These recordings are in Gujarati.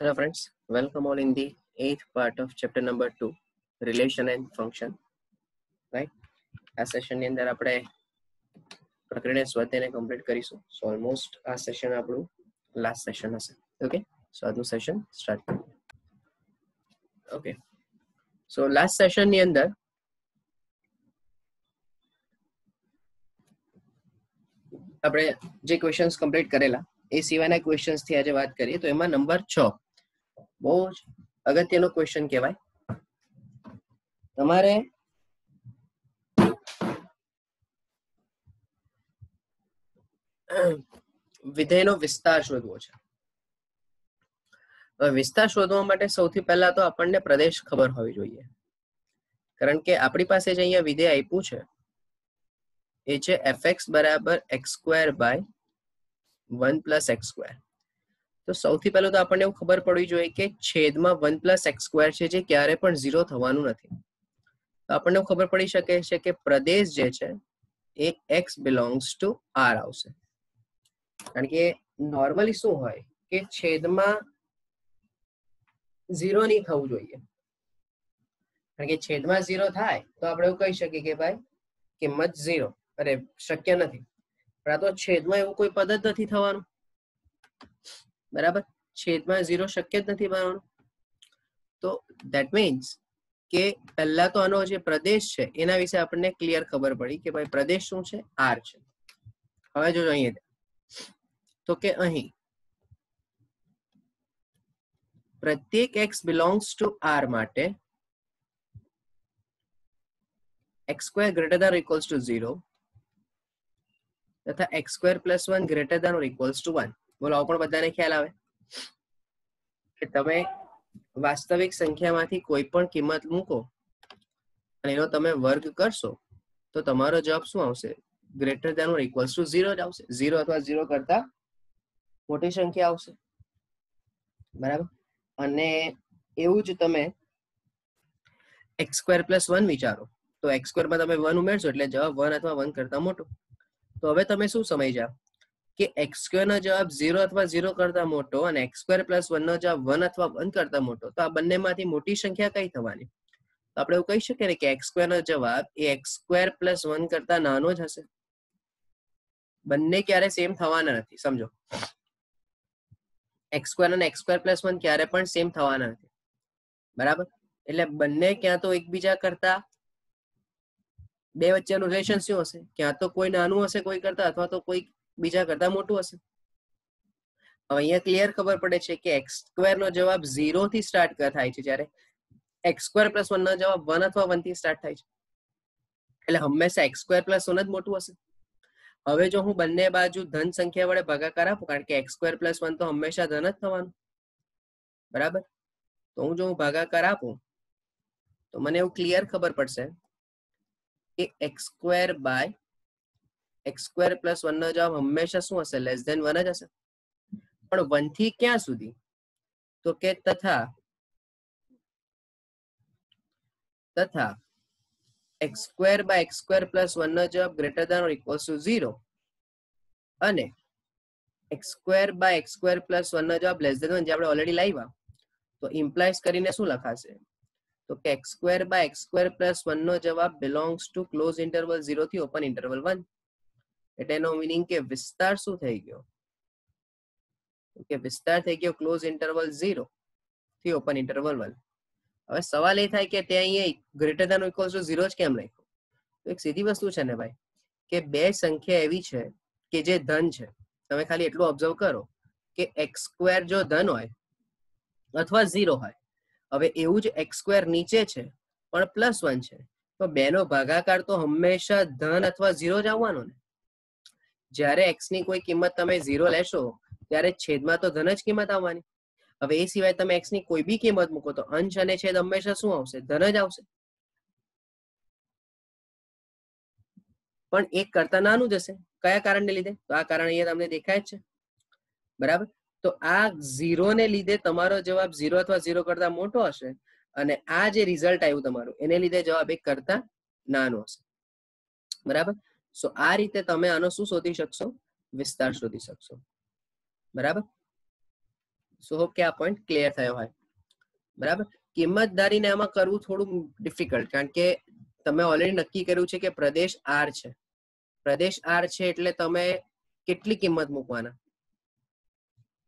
Hello friends, welcome all in the 8th part of chapter number 2, relation and function. Right? આ સેશનની અંદર આપણે પ્રક્રિયાને સ્વાધ્યાયને કમ્પ્લીટ કરીશું. સો ઓલમોસ્ટ આ સેશન આપણું લાસ્ટ સેશન હશે. ઓકે, સો આજનું સેશન સ્ટાર્ટ કરીએ. ઓકે, સો લાસ્ટ સેશનની અંદર આપણે જે ક્વેશ્ચન્સ કમ્પ્લીટ કરેલા એ સિવાયના ક્વેશ્ચન્સથી આજે વાત કરીએ તો એમાં નંબર 6 બહુ જ અગત્યનો ક્વેશ્ચન કહેવાય. તમારે વિધેયનો વિસ્તાર શોધવો છે. વિસ્તાર શોધવા માટે સૌથી પહેલા તો આપણને પ્રદેશ ખબર હોવી જોઈએ, કારણ કે આપણી પાસે જે અહીંયા વિધેય આપ્યું છે એ છે fx બરાબર x² બાય 1 પ્લસ x². તો સૌથી પહેલું તો આપણને એવું ખબર પડવી જોઈએ કે છેદમાં 1 પ્લસ x² છે જે ક્યારે પણ 0 થવાનું નથી. તો આપણને ખબર પડી શકે છે કે પ્રદેશ જે છે એ x બિલોંગ્સ ટુ r આવશે, કારણ કે નોર્મલી શું હોય કે છેદમાં 0 નહીં થવું જોઈએ, કારણ કે છેદમાં 0 થાય તો આપણે એવું કહી શકીએ કે ભાઈ કિંમત 0, અરે શક્ય નથી. પણ આ તો છેદમાં એવું કોઈ પદ જ નથી થવાનું, બરાબર? છેદમાં 0 શક્ય જ નથી બનવાનું. તો ધેટ મીન્સ કે પહેલા તો આનો જે પ્રદેશ છે એના વિશે આપણને ક્લિયર ખબર પડી કે ભાઈ પ્રદેશ શું છે, r છે. હવે જો અહીંયા તો કે અહીં પ્રત્યેક x બિલોંગ્સ ટુ r માટે x² greater than or equals to 0 તથા x² plus 1 greater than or equals to 1. બોલો, આવો પણ બધાને ખ્યાલ આવે કે તમે વાસ્તવિક સંખ્યામાંથી કોઈ પણ કિંમત મૂકો અને એનો તમે વર્ગ કરશો તો તમારો જવાબ શું આવશે? Greater than or equals to 0 જ આવશે. 0 અથવા 0 કરતા મોટી સંખ્યા આવશે, બરાબર? અને એવું જ તમે x² પ્લસ 1 વિચારો તો x² માં તમે 1 ઉમેરશો એટલે જવાબ 1 અથવા 1 કરતા મોટો. તો હવે તમે શું સમજ્યા કે x² નો જવાબ 0 અથવા 0 કરતા મોટો અને x² પ્લસ 1 નો જવાબ 1 અથવા 1 કરતા મોટો. તો આ બંનેમાંથી મોટી સંખ્યા કઈ થવાની? તો આપણે એવું કહી શકીએ ને કે x² નો જવાબ એ x² પ્લસ 1 કરતા નાનો જ હશે. બંને ક્યારે સેમ થવાના નથી, સમજો. x² અને x² પ્લસ 1 ક્યારે પણ સેમ થવાના નથી, બરાબર? એટલે બંને ક્યાં તો એકબીજા કરતા, બે વચ્ચેનું રિલેશન શું હશે? ક્યાં તો કોઈ નાનું હશે કોઈ કરતા, અથવા તો કોઈ બીજા કરતા મોટું હશે. હવે અહીંયા ક્લિયર ખબર પડે છે કે x² નો જવાબ 0 થી સ્ટાર્ટ થાય છે, જ્યારે x² પ્લસ 1 નો જવાબ 1 અથવા 1 થી સ્ટાર્ટ થાય છે. એટલે હંમેશા x² પ્લસ 1 જ મોટું હશે. હવે જો હું બંને બાજુ ધન સંખ્યા વડે ભાગાકાર આપું, કારણ કે x² પ્લસ 1 તો હંમેશા ધન જ થવાનું, બરાબર? તો જો હું ભાગાકાર આપું તો મને એવું ક્લિયર ખબર પડશે કે x² બાય x² પ્લસ 1 નો જવાબ હંમેશા શું હશે? લેસ ધેન 1 જ હશે. પણ 1 થી ક્યાં સુધી? તો કે તથા x² બાય x² પ્લસ 1 નો જવાબ greater than or equals to 0 અને x² બાય x² પ્લસ 1 નો જવાબ લેસ ધેન 1 જે આપણે ઓલરેડી લાવ્યા, તો ઇમ્પ્લાઇઝ કરીને શું લખાશે? તો કે x² બાય x² પ્લસ 1 નો જવાબ બિલોંગ્સ ટુ ક્લોઝ ઇન્ટરવલ 0 થી ઓપન ઇન્ટરવલ 1. એટલે એનો મીનિંગ કે વિસ્તાર શું થઈ ગયો? કે વિસ્તાર થઈ ગયો ક્લોઝ ઇન્ટરવલ 0 થી ઓપન ઇન્ટરવલ 1. હવે સવાલ એ થાય કે ત્યાં અહીંયા ગ્રેટર ધેન ઇક્વલ્સ ટુ 0 જ કેમ લખ્યું? તો એક સીધી વસ્તુ છે ને ભાઈ, કે બે સંખ્યા એવી છે કે જે ધન છે. તમે ખાલી એટલું ઓબ્ઝર્વ કરો કે x² જો ધન હોય અથવા 0 હોય, હવે એવું જ x² નીચે છે પણ પ્લસ 1 છે, તો બેનો ભાગાકાર તો હંમેશા ધન અથવા 0 જ આવવાનો ને. જ્યારે x ની કોઈ કિંમત તમે 0 લેશો ત્યારે છેદમાં તો ધન જ કિંમત આવવાની. હવે એ સિવાય તમે x ની કોઈ બી કિંમત મૂકો તો અંશ અને છેદ હંમેશા શું આવશે? ધન જ આવશે, પણ એક કરતા નાનું જ હશે. કયા કારણને લીધે? તો આ કારણ અહીંયા તમને દેખાય જ છે, બરાબર? તો આ 0 ને લીધે તમારો જવાબ 0 અથવા 0 કરતા મોટો હશે, અને આ જે રિઝલ્ટ આવ્યું તમારું એને લીધે જવાબ 1 કરતા નાનો હશે, બરાબર? સો આ રીતે તમે આનો શું શોધી શકશો? વિસ્તાર શોધી શકશો, બરાબર? સો હોપ કે આ પોઈન્ટ ક્લિયર થયો હોય. બરાબર. કિંમતધારીને આમાં કરવું થોડું ડિફિકલ્ટ, કારણ કે તમે ઓલરેડી નક્કી કર્યું છે કે પ્રદેશ આર છે. પ્રદેશ આર છે એટલે તમે કેટલી કિંમત મૂકવાના,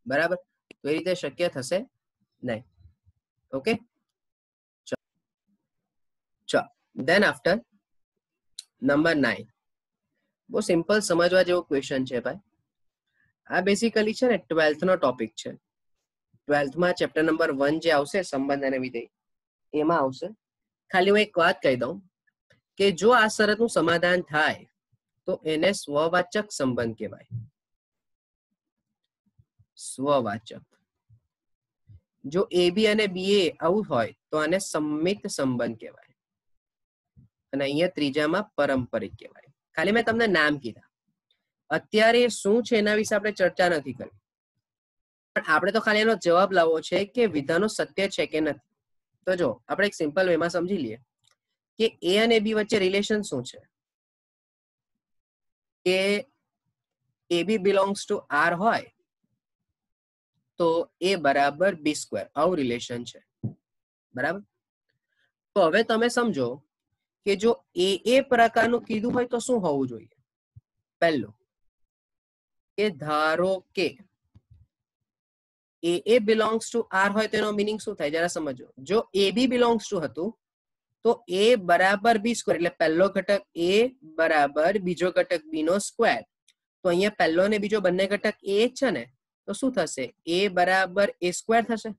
બરાબર? તો એ રીતે શક્ય થશે નહીં. ઓકે, ચલો દેન આફ્ટર નંબર 9. બહુ સિમ્પલ સમજવા જેવો ક્વેશ્ચન છે ભાઈ. આ બેસિકલી છે ને 12th નો ટોપિક છે. 12th માં ચેપ્ટર નંબર 1 જે આવશે સંબંધ અને વિધેય, એમાં આવશે. ખાલી હું એક વાત કહી દઉં કે જો આ શરતનું સમાધાન થાય તો એને સ્વવાચક સંબંધ કહેવાય. સ્વવાચક. જો એ બી અને બી એ આવું હોય તો આને સંમિત સંબંધ કહેવાય, અને અહીંયા ત્રીજામાં પારંપરિક કહેવાય. ખાલી મેં તમને નામ કીધા. અત્યારે શું છે એના વિશે આપણે ચર્ચા નથી કરી, પણ આપણે તો ખાલી એનો જવાબ લાવવો છે કે વિધાનો સત્ય છે કે નથી. તો જો આપણે એક સિમ્પલ વેમાં સમજી લઈએ કે એ અને બી વચ્ચે રિલેશન શું છે. કે એ બી બિલોંગ્સ ટુ આર હોય તો એ બરાબર બી સ્ક્વેર, આવું રિલેશન છે. બરાબર. તો હવે તમે સમજો કે જો એ પ્રકારનું કીધું હોય તો શું હોવું જોઈએ. પહેલું કે ધારો કે એ બિલોંગ્સ ટુ આર હોય તો એનો મિનિંગ શું થાય જરા સમજો. જો એ બી બિલોંગ્સ ટુ હતું તો એ બરાબર બી સ્ક્વેર, એટલે પહેલો ઘટક એ બરાબર બીજો ઘટક બી નો સ્ક્વેર. તો અહીંયા પહેલો ને બીજો બંને ઘટક એ જ છે ને, તો શું થશે? એ બરાબર એ સ્ક્વેર થશે.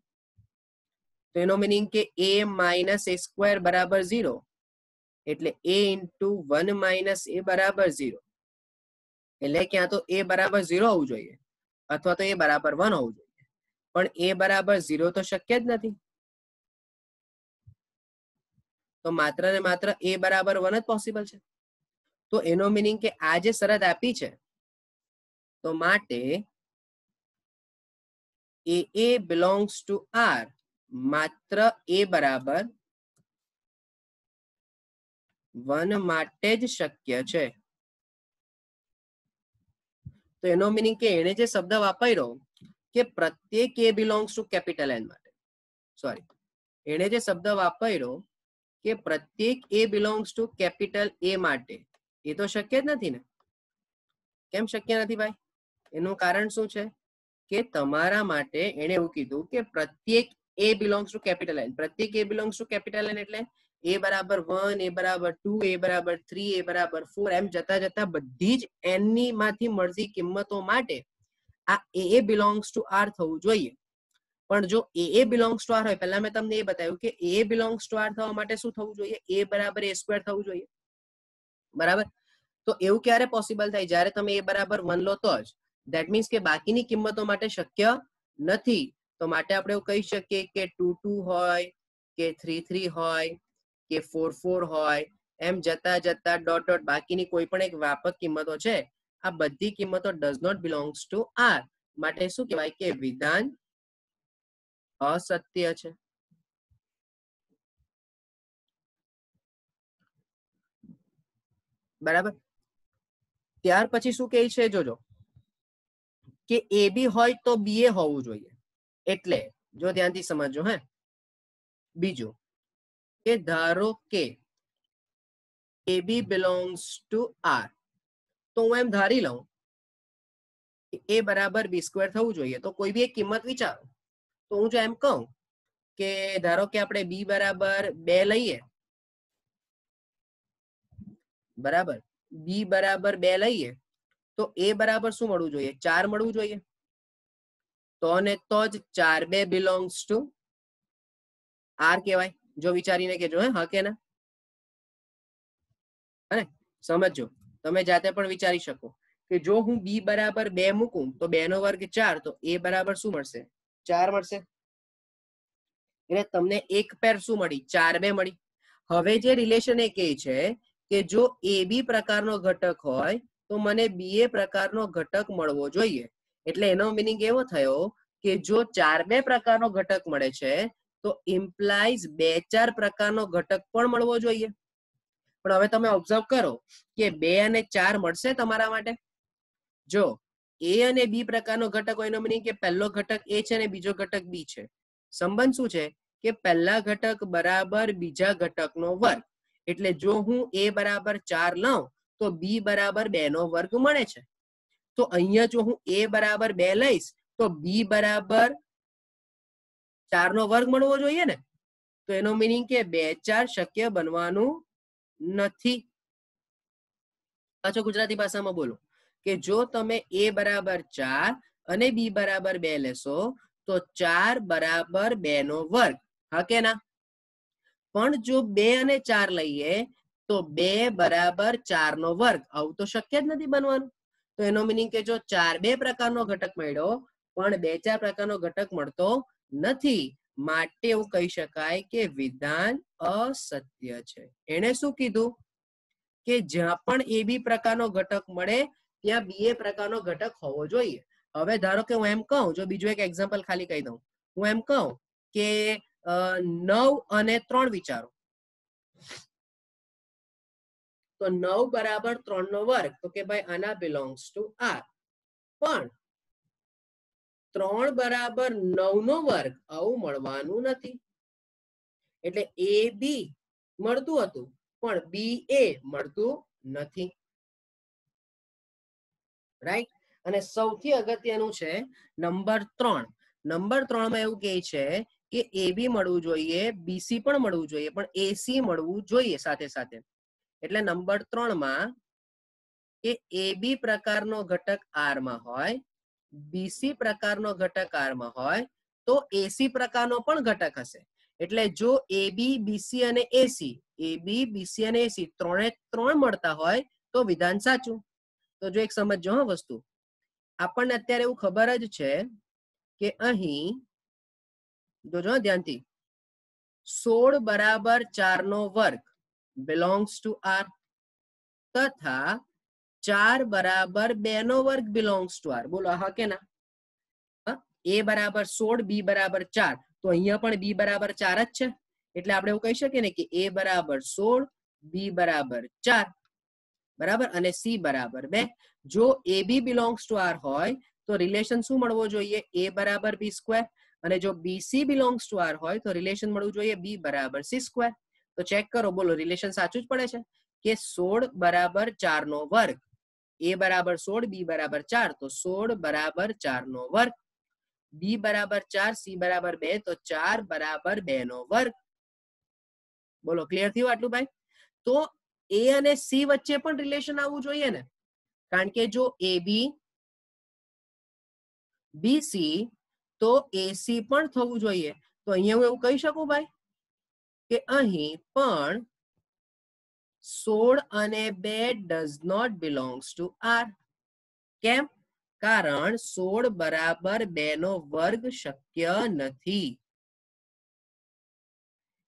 તો એનો મિનિંગ કે એ માઇનસ એ સ્ક્વેર બરાબર 0, એટલે એ ઇન્ટુ 1 માઇનસ એ બરાબર 0. એટલે ક્યાં તો એ બરાબર 0 હોવું જોઈએ અથવા તો એ બરાબર 1 હોવું જોઈએ, પણ એ બરાબર 0 તો શક્ય જ નથી. તો માત્ર ને માત્ર એ બરાબર 1 જ પોસિબલ છે. તો એનો મિનિંગ કે આ જે શરત આપી છે તો માટે એ બિલોંગ્સ ટુ આર માત્ર એ બરાબર 1 માટે જ શક્ય છે. તો એનો મિનિંગ કે એને જે શબ્દ વાપર્યો કે પ્રત્યેક એ બિલોંગ્સ ટુ કેપિટલ એન માટે, સોરી, એને જે શબ્દ વાપર્યો કે પ્રત્યેક એ બિલોંગ્સ ટુ કેપિટલ એ માટે, એ તો શક્ય જ નથી ને. કેમ શક્ય નથી ભાઈ? એનું કારણ શું છે કે તમારા માટે એને એવું કીધું કે પ્રત્યેક એ બિલોંગ્સ ટુ કેપિટલ એન. પ્રત્યેક એ બિલોંગ્સ ટુ કેપિટલ એન એટલે એ બરાબર 1, એ બરાબર 2, એ બરાબર 3, એ બરાબર 4, એમ જતા જતા બધી જ એન ની માંથી મળતી કિંમતો માટે આ એ બિલોંગ્સ ટુ આર થવું જોઈએ. પણ જો એ બિલોંગ્સ ટુ આર હોય, પહેલા મેં તમને એ બતાવ્યું કે એ બિલોંગ્સ ટુ આર થવા માટે શું થવું જોઈએ? એ બરાબર એ સ્ક્વેર થવું જોઈએ. બરાબર. તો એવું ક્યારે પોસિબલ થાય? જ્યારે તમે એ બરાબર 1 લો તો જ. ધેટ મીન્સ કે બાકીની કિંમતો માટે શક્ય નથી. તો માટે આપણે એવું કહી શકીએ કે 2 2 હોય કે 3 3 હોય કે 4 4 હોય, એમ જતા જતા ડોટ ડોટ બાકીની કોઈ પણ એક વ્યાપક કિંમતો છે, આ બધી કિંમતો does not belongs to R. માટે શું કહેવાય કે વિધાન અસત્ય છે. બરાબર. ત્યાર પછી શું કહે છે જોજો કે એ બી હોય તો બી એ હોવું જોઈએ. એટલે જો ધ્યાનથી સમજો. હે, બીજું કે ધારો કે એ બી બિલોંગ્સ ટુ આર, તો હું એમ ધારી લઉં કે એ બરાબર બી સ્ક્વેર થવું જોઈએ. તો કોઈ બી એક કિંમત વિચારો. તો હું જો એમ કહું કે ધારો કે આપણે બી બરાબર 2 લઈએ, બરાબર, બી બરાબર 2 લઈએ તો એ બરાબર શું મળવું જોઈએ? 4 મળવું જોઈએ. તો ને તો જ 4 2 બિલોંગ્સ ટુ આર કહેવાય. જો વિચારીને કેજો, હા કે ના? હે, સમજો. તમે જાતે પણ વિચારી શકો કે જો હું બી બરાબર 2 મૂકું તો 2 નો વર્ગ 4, તો એ બરાબર શું મળશે? 4 મળશે. એટલે તમને એક પેર શું મળી? 4 2 મળી. હવે જે રિલેશન એ કહે છે કે જો એ બી પ્રકારનો ઘટક હોય તો મને બી એ પ્રકારનો ઘટક મળવો જોઈએ. એટલે એનો મિનિંગ એવો થયો કે જો 4 2 પ્રકારનો ઘટક મળે છે તો ઇમ્પ્લાઇઝ 2 4 પ્રકારનો ઘટક પણ મળવો જોઈએ. પણ હવે તમે ઓબ્ઝર્વ કરો કે 2 અને 4 મળશે તમારા માટે. જો એ અને બી પ્રકારનો ઘટક હોય એનો મીનિંગ કે પહેલો ઘટક એ છે અને બીજો ઘટક બી છે. સંબંધ શું છે કે પહેલા ઘટક બરાબર બીજા ઘટકનો વર્ગ. એટલે જો હું a બરાબર 4 લઉં તો b બરાબર 2 નો વર્ગ મળે છે. તો અહીંયા જો હું a બરાબર 2 લઈશ તો b બરાબર 4 નો વર્ગ મળવો જોઈએ ને. તો એનો મીનિંગ કે 2 4 શક્ય બનવાનું નથી. પાછો ગુજરાતી ભાષામાં બોલો કે જો તમે a બરાબર 4 અને b બરાબર 2 લેશો તો 4 બરાબર 2 નો વર્ગ. હા કે ના? પણ જો 2 અને 4 લઈએ તો 2 બરાબર 4 નો વર્ગ. આવું તો શક્ય જ નથી બનવાનું. તો એનો મીનિંગ કે જો 4 2 પ્રકારનો ઘટક મળ્યો પણ 2 4 પ્રકારનો ઘટક મળતો નથી. માટે એવું કહી શકાય કે વિધાન અસત્ય છે. એને શું કીધું કે જ્યાં પણ એ બી પ્રકારનો ઘટક મળે ત્યાં બી એ પ્રકારનો ઘટક હોવો જોઈએ. હવે ધારો કે હું એમ કહું, જો બીજું એક એક્ઝામ્પલ ખાલી કહી દઉં, હું એમ કહું કે 9 અને 3 વિચારો તો 9 બરાબર 3 નો વર્ગ. તો કે ભાઈ આના બિલોંગ્સ ટુ આર. પણ 3 બરાબર 9 નો વર્ગ આવું મળવાનું નથી. એટલે એ બી મળતું હતું પણ બી એ મળતું નથી. રાઈટ? અને સૌથી અગત્યનું છે નંબર 3. નંબર 3 માં એવું કહે છે કે એ બી મળવું જોઈએ, બીસી પણ મળવું જોઈએ, પણ એસી મળવું જોઈએ સાથે સાથે. એટલે નંબર 3 માં કે એ બી પ્રકારનો ઘટક આર માં હોય, બીસી પ્રકારનો ઘટક આર માં હોય તો એસી પ્રકારનો પણ ઘટક હશે. એટલે જો એ બી બીસી અને એસી, એ બી બીસી અને એસી ત્રણે ત્રણ મળતા હોય તો વિધાન સાચું. તો જો એક સમજો હા વસ્તુ, આપણને અત્યારે એવું ખબર જ છે કે અહીં જોજો ધ્યાનથી 16 બરાબર 4 નો વર્ગ બિલોંગ્સ ટુ આર તથા 4 બરાબર 2 નો વર્ગ બિલોંગ્સ ટુ આર. બોલો હા કે ના? એ બરાબર 16, બી બરાબર 4, તો અહીંયા પણ બી બરાબર 4 જ છે. એટલે આપણે એવું કહી શકીએ ને કે એ બરાબર 16, બી બરાબર 4, બરાબર, અને સી બરાબર 2. જો એ બી બિલોંગ્સ ટુ આર હોય તો રિલેશન શું મળવો જોઈએ? એ બરાબર બી સ્ક્વેર. અને જો બીસી બિલોંગ્સ ટુ આર હોય તો રિલેશન મળવું જોઈએ બી બરાબર સી સ્ક્વેર. તો ચેક કરો, બોલો રિલેશન સાચું જ પડે છે કે 16 બરાબર 4 નો વર્ગ, એ બરાબર 16, બી બરાબર 4, તો 16 બરાબર 4 નો વર્ગ, બી બરાબર 4, સી બરાબર 2, તો 4 બરાબર 2 નો વર્ગ. બોલો ક્લિયર થયું આટલું ભાઈ? તો એ અને સી વચ્ચે પણ રિલેશન આવવું જોઈએ ને, કારણ કે જો એ બી બીસી તો એસી પણ થવું જોઈએ. તો અહીંયા હું એવું કહી શકું ભાઈ કે અહીં પણ 16 અને 2 does not belongs to R. કેમ? કારણ 16 બરાબર 2 નો વર્ગ શક્ય નથી.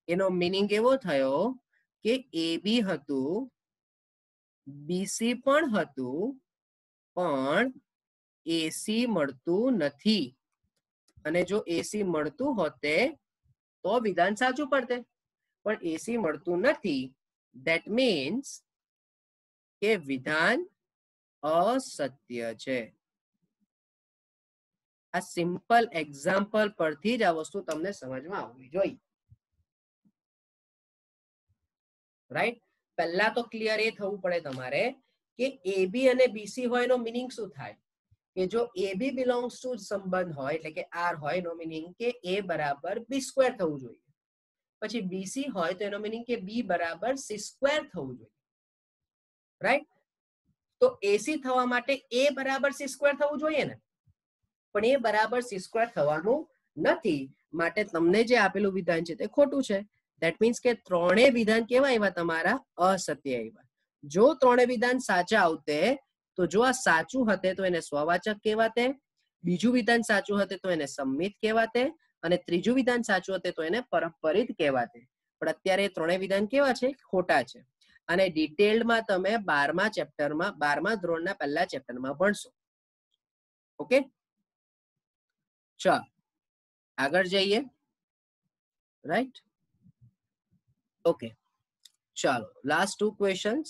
એનો મીનિંગ એવો થયો કે એ બી હતું, બીસી પણ હતું, પણ એસી મળતું નથી. અને જો એસી મળતું હોતે તો વિધાન સાચું પડતે, પણ એસી મળતું નથી. ધેટ મીન્સ કે વિધાન અસત્ય છે. આ સિમ્પલ એક્ઝામ્પલ પરથી જ આ વસ્તુ તમને સમજમાં આવવી જોઈએ. રાઈટ? પહેલા તો ક્લિયર એ થવું પડે તમારે કે એ બી અને બીસી હોય એનો મીનિંગ શું થાય. કે જો એ બી બિલોંગ્સ ટુ સંબંધ હોય એટલે કે આર હોય એનો મીનિંગ કે એ બરાબર બી સ્ક્વેર થવું જોઈએ. પછી બીસી હોય તો એનો મીનિંગ કે બી બરાબર સી સ્ક્વેર થવું જોઈએ. રાઈટ? તો એસી થવા માટે એ બરાબર સી સ્ક્વેર થવું જોઈએ ને, પણ એ બરાબર સી સ્ક્વેર થવાનું નથી. માટે તમને જે આપેલું વિધાન છે તે ખોટું છે. ધેટ મીન્સ કે ત્રણેય વિધાન કેવા આવ્યા? તમારા અસત્ય આવ્યા. જો ત્રણેય વિધાન સાચા આવતે તો જો આ સાચું હતે તો એને સ્વવાચક કહેવાતે, બીજું વિધાન સાચું હતે તો એને સંમિત કહેવાતે, અને ત્રીજું વિધાન સાચું હતે તો એને પરસ્પરિત કહેવાતે. પણ અત્યારે ત્રણેય વિધાન કેવા છે? ખોટા છે. અને ડિટેલ્ડમાં તમે 12મા ચેપ્ટરમાં 12મા ધોરણના પહેલા ચેપ્ટરમાં ભણશો. ઓકે, ચાલો આગળ જઈએ. રાઈટ? ઓકે, ચાલો લાસ્ટ 2 ક્વેશ્ચન્સ.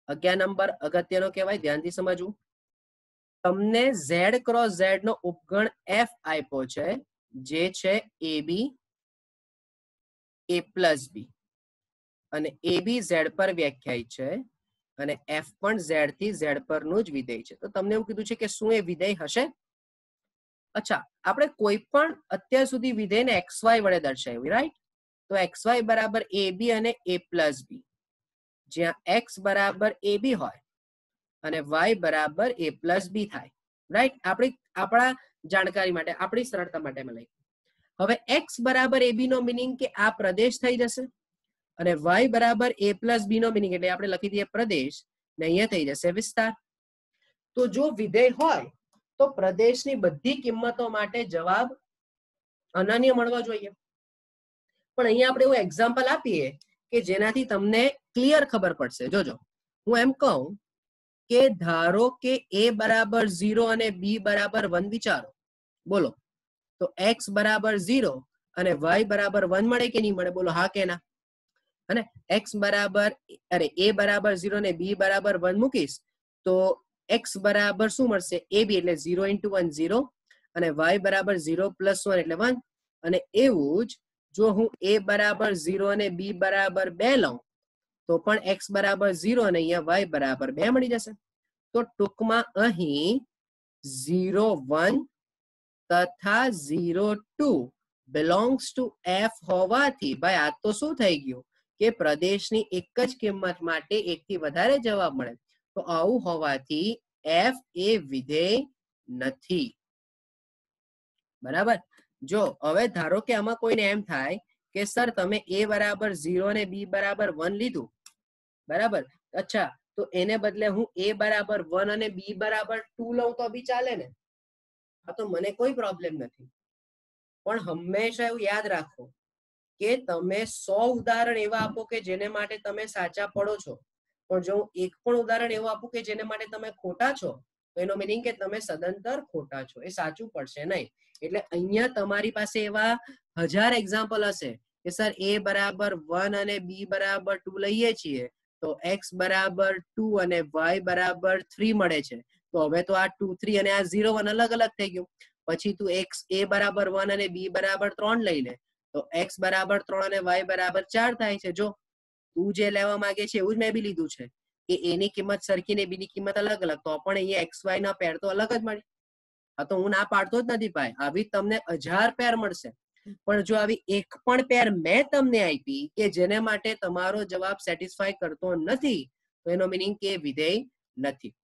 11 નંબર અગત્યનો કહેવાય, ધ્યાનથી સમજવું. તમને z ક્રોસ z નો ઉપગણ f આપ્યો છે જે છે ab a પ્લસ b અને ab z પર વ્યાખ્યાયિત છે અને f પણ z થી z પરનું જ વિધેય છે. તો તમને એવું કીધું છે કે શું એ વિધેય હશે? અચ્છા, આપણે કોઈ પણ અત્યાર સુધી વિધેયને xy વડે દર્શાવ્યું, રાઈટ? તો xy બરાબર ab અને a પ્લસ b, જ્યાં x બરાબર ab હોય અને y બરાબર a પ્લસ b થાય, રાઈટ? આપણા જાણકારી માટે, આપણી સરળતા માટે મેં લખ્યું. હવે x બરાબર ab નો મિનિંગ કે આ પ્રદેશ થઈ જશે અને y બરાબર a પ્લસ b નો મિનિંગ એટલે આપણે લખી દઈએ પ્રદેશ ને અહીંયા થઈ જશે વિસ્તાર. તો જો વિધેય હોય તો પ્રદેશની બધી કિંમતો માટે જવાબ અનન્ય મળવા જોઈએ. પણ અહીંયા આપણે એવું એક્ઝામ્પલ આપીએ કે જેનાથી તમને ક્લિયર ખબર પડશે. જોજો, હું એમ કહું કે ધારો કે a બરાબર 0 અને b બરાબર 1 વિચારો. બોલો, તો x બરાબર 0 અને y બરાબર 1 મળે કે નહીં મળે? બોલો હા કે ના? અને x બરાબર a બરાબર 0 અને b બરાબર 1 મૂકીશ તો x બરાબર શું મળશે? ab એટલે 0 into 1 0 અને y બરાબર 0 plus 1 એટલે 1. અને એવું જ જો હું a બરાબર 0 અને b બરાબર 2 લઉં તો પણ x બરાબર 0 અને અહીંયા y બરાબર 2 મળી જશે. તો ટૂંકમાં અહીં 0 1 તથા 0 2 belongs to f હોવાથી ભાઈ આ તો શું થઈ ગયું કે પ્રદેશની એક જ કિંમત માટે એકથી વધારે જવાબ મળે. તો આવું હોવાથી f એ વિધેય નથી. બરાબર? જો હવે ધારો કે આમાં કોઈને એમ થાય કે સર તમે a બરાબર 0 અને b બરાબર 1 લીધું, બરાબર? અચ્છા, તો એને બદલે હું a બરાબર 1 અને b બરાબર 2 લઉં તો બી ચાલે ને? હા, તો મને કોઈ પ્રોબ્લેમ નથી. પણ હંમેશા એવું યાદ રાખો કે તમે 100 ઉદાહરણ એવા આપો કે જેને માટે તમે સાચા પડો છો, પણ જો હું એક પણ ઉદાહરણ એવું આપું કે જેને માટે તમે ખોટા છો તો એનો મીનિંગ કે તમે સદંતર ખોટા છો, એ સાચું પડશે નહીં. એટલે અહીંયા તમારી પાસે એવા 1000 એક્ઝામ્પલ હશે કે સર a બરાબર 1 અને b બરાબર 2 લઈએ છીએ તો x બરાબર 2 અને y બરાબર 3 મળે છે. તો હવે તો આ 2 3 અને આ 0 1 અલગ અલગ થઈ ગયું. પછી તું a બરાબર 1 અને b બરાબર 3 લઈ લે તો x બરાબર 3 અને y બરાબર 4 થાય છે. જો તું જે લેવા માંગે છે એવું જ મેં બી લીધું છે કે a ની કિંમત સરખી ને b ની કિંમત અલગ અલગ, તો પણ અહીંયા x y ના પેર તો અલગ જ મળે. આ તો હું ના પાડતો જ નથી ભાઈ, આવી તમને 1000 પેર મળશે. પણ જો આવી એક પણ પેર મેં તમને આપી કે જેને માટે તમારો જવાબ સેટિસ્ફાય કરતો નથી તો એનો મીનિંગ કે વિધેય નથી.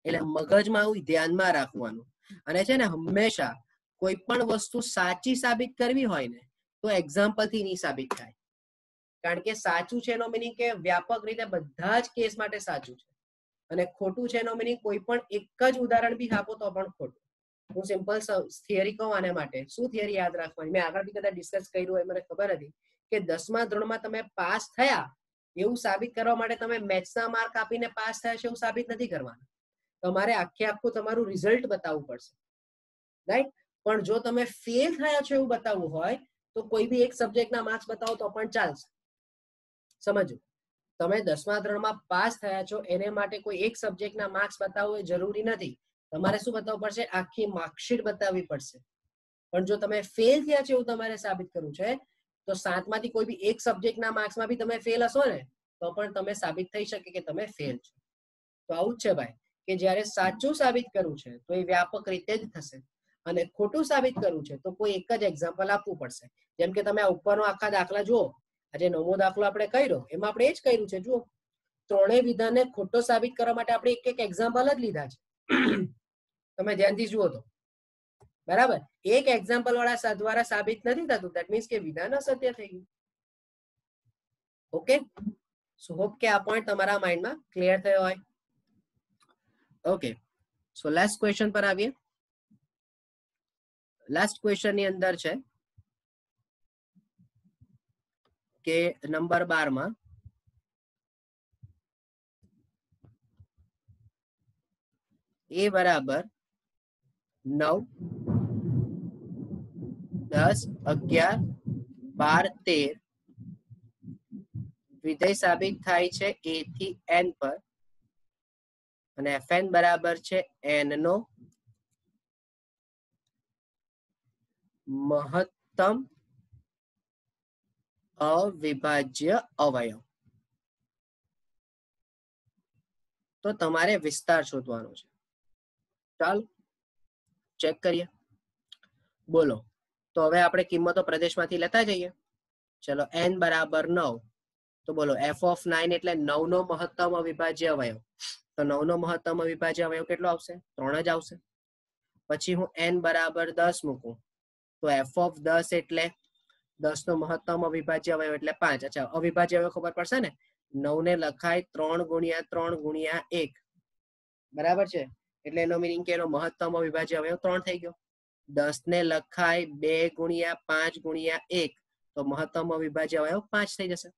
એટલે મગજમાં આવું ધ્યાનમાં રાખવાનું. અને છે ને હંમેશા કોઈ પણ વસ્તુ સાચી સાબિત કરવી હોય ને તો એક્ઝામ્પલ થી નહીં સાબિત થાય. કારણ કે સાચું છે એનો મીનિંગ કે વ્યાપક રીતે બધા જ કેસ માટે સાચું છે અને ખોટું છે એનો મીનિંગ કોઈ પણ એક જ ઉદાહરણ બી આપો તો પણ ખોટું. હું સિમ્પલ થિયરી કહું આને માટે. શું થિયરી યાદ રાખવાની? મેં આગળ બી કદાચ ડિસ્કસ કર્યું હોય, મને ખબર હતી કે 10મા ધોરણમાં તમે પાસ થયા એવું સાબિત કરવા માટે તમે મેથ્સના માર્ક આપીને પાસ થયા છે એવું સાબિત નથી કરવાનું. તમારે આખું તમારું રિઝલ્ટ બતાવવું પડશે, રાઈટ? પણ જો તમે ફેલ થયા છો એવું બતાવવું હોય તો કોઈ બી એક સબ્જેક્ટના માર્ક્સ બતાવો તો પણ ચાલશે. સમજો, તમે 10મા ધોરણમાં પાસ થયા છો એને માટે કોઈ એક સબ્જેક્ટના માર્ક્સ બતાવવું એ જરૂરી નથી. તમારે શું બતાવવું પડશે? આખી માર્કશીટ બતાવવી પડશે. પણ જો તમે ફેલ થયા છો એવું તમારે સાબિત કરવું છે તો 7માંથી કોઈ બી એક સબ્જેક્ટના માર્ક્સમાં બી તમે ફેલ હશો ને તો પણ તમે સાબિત થઈ શકે કે તમે ફેલ છો. તો આવું જ છે ભાઈ કે જ્યારે સાચું સાબિત કરવું છે તો એ વ્યાપક રીતે જ થશે અને ખોટું સાબિત કરવું છે તો કોઈ એક જ એક્ઝામ્પલ આપવું પડશે. જેમ કે તમે આ ઉપરનો આખા દાખલા જુઓ, આજે 9મો દાખલો આપણે કર્યો એમાં આપણે એ જ કર્યું છે. જુઓ, ત્રણેય વિધાનને ખોટો સાબિત કરવા માટે આપણે એક એક એક્ઝામ્પલ જ લીધા છે. તમે ધ્યાનથી જુઓ તો બરાબર, એક એક્ઝામ્પલ વાળા દ્વારા સાબિત નથી થતું. ધેટ મીન્સ કે વિધાન અસત્ય થઈ ગયું. ઓકે, સો હોપ કે આ પોઈન્ટ તમારા માઇન્ડમાં ક્લિયર થયો હોય. ઓકે, સો લાસ્ટ ક્વેશ્ચન પર આવીએ. લાસ્ટ ક્વેશ્ચન ની અંદર છે કે નંબર 12માં a બરાબર 9 10 11 12 13 વિધેય સાબિત થાય છે a થી n પર અને fn બરાબર છે n નો મહત્તમ અવિભાજ્ય અવયવ. તો તમારે વિસ્તાર શોધવાનો છે. ચાલો ચેક કરીએ. બોલો, તો હવે આપણે કિંમતો પ્રદેશમાંથી લેતા જઈએ. ચલો n બરાબર 9, તો બોલો f ઓફ 9 એટલે 9 નો મહત્તમ અવિભાજ્ય અવયવ. તો 9 નો મહત્તમ અવિભાજ્ય અવયવ કેટલો આવશે? 3 જ આવશે. પછી હું n બરાબર 10 મૂકું તો f ઓફ 10 એટલે 10 નો મહત્તમ અવિભાજ્ય અવયવ એટલે 5. અચ્છા, અવિભાજ્ય અવયવ ખબર પડશે ને? 9 ને લખાય 3 ગુણ્યા 3 ગુણ્યા 1, બરાબર છે? એટલે એનો મીનિંગ કે એનો મહત્તમ અવિભાજ્ય અવયવ 3 થઈ ગયો. 10 ને લખાય 2 ગુણ્યા 5 ગુણ્યા 1, તો મહત્તમ અવિભાજ્ય અવયવ 5 થઈ જશે.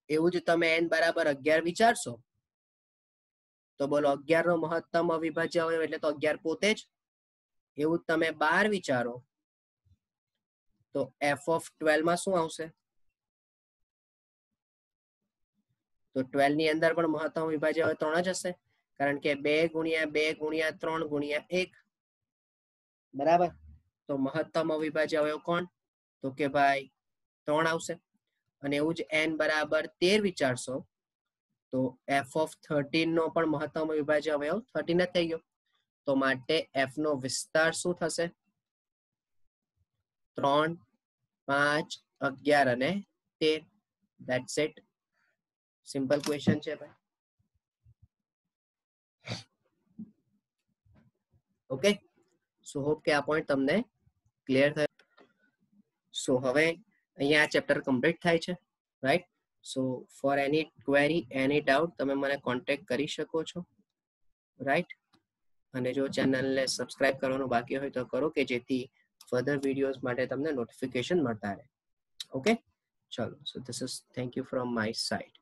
એવું જ તમે n બરાબર 11 વિચારશો તો બોલો 11 નો મહત્તમ અવિભાજ્ય અવયવ એટલે તો 11 પોતે જ. એવું જ તમે 12 વિચારો તો f ઓફ 12 માં શું આવશે? તો 12 ની અંદર પણ મહત્તમ અવિભાજ્ય અવયવ 3 જ હશે, કારણ કે 2 ગુણ્યા 2 ગુણ્યા 3 ગુણ્યા 1, બરાબર? તો મહત્તમ અવિભાજ્ય અવયવ કોણ? તો કે ભાઈ 3 આવશે. અને એવું જ n બરાબર 13 વિચારશો તો f ઓફ 13 નો પણ મહત્તમ અવિભાજ્ય અવયવ 13 જ થઈ ગયો. તો માટે f નો વિસ્તાર શું થશે? 3, 5, 11 અને 13. That's it. સિમ્પલ ક્વેશ્ચન છે ભાઈ. ઓકે, સો હોપ કે આ પોઈન્ટ તમને ક્લિયર થયો. સો હવે અહીંયા આ ચેપ્ટર કમ્પ્લીટ થાય છે, રાઈટ? સો ફોર એની ક્વેરી, એની ડાઉટ, તમે મને કોન્ટેક્ટ કરી શકો છો, રાઈટ? અને જો ચેનલને સબસ્ક્રાઇબ કરવાનું બાકી હોય તો કરો, કે જેથી ફર્ધર વિડીયોઝ માટે તમને નોટિફિકેશન મળતા રહે. ઓકે, ચલો. So this is, thank you from my side.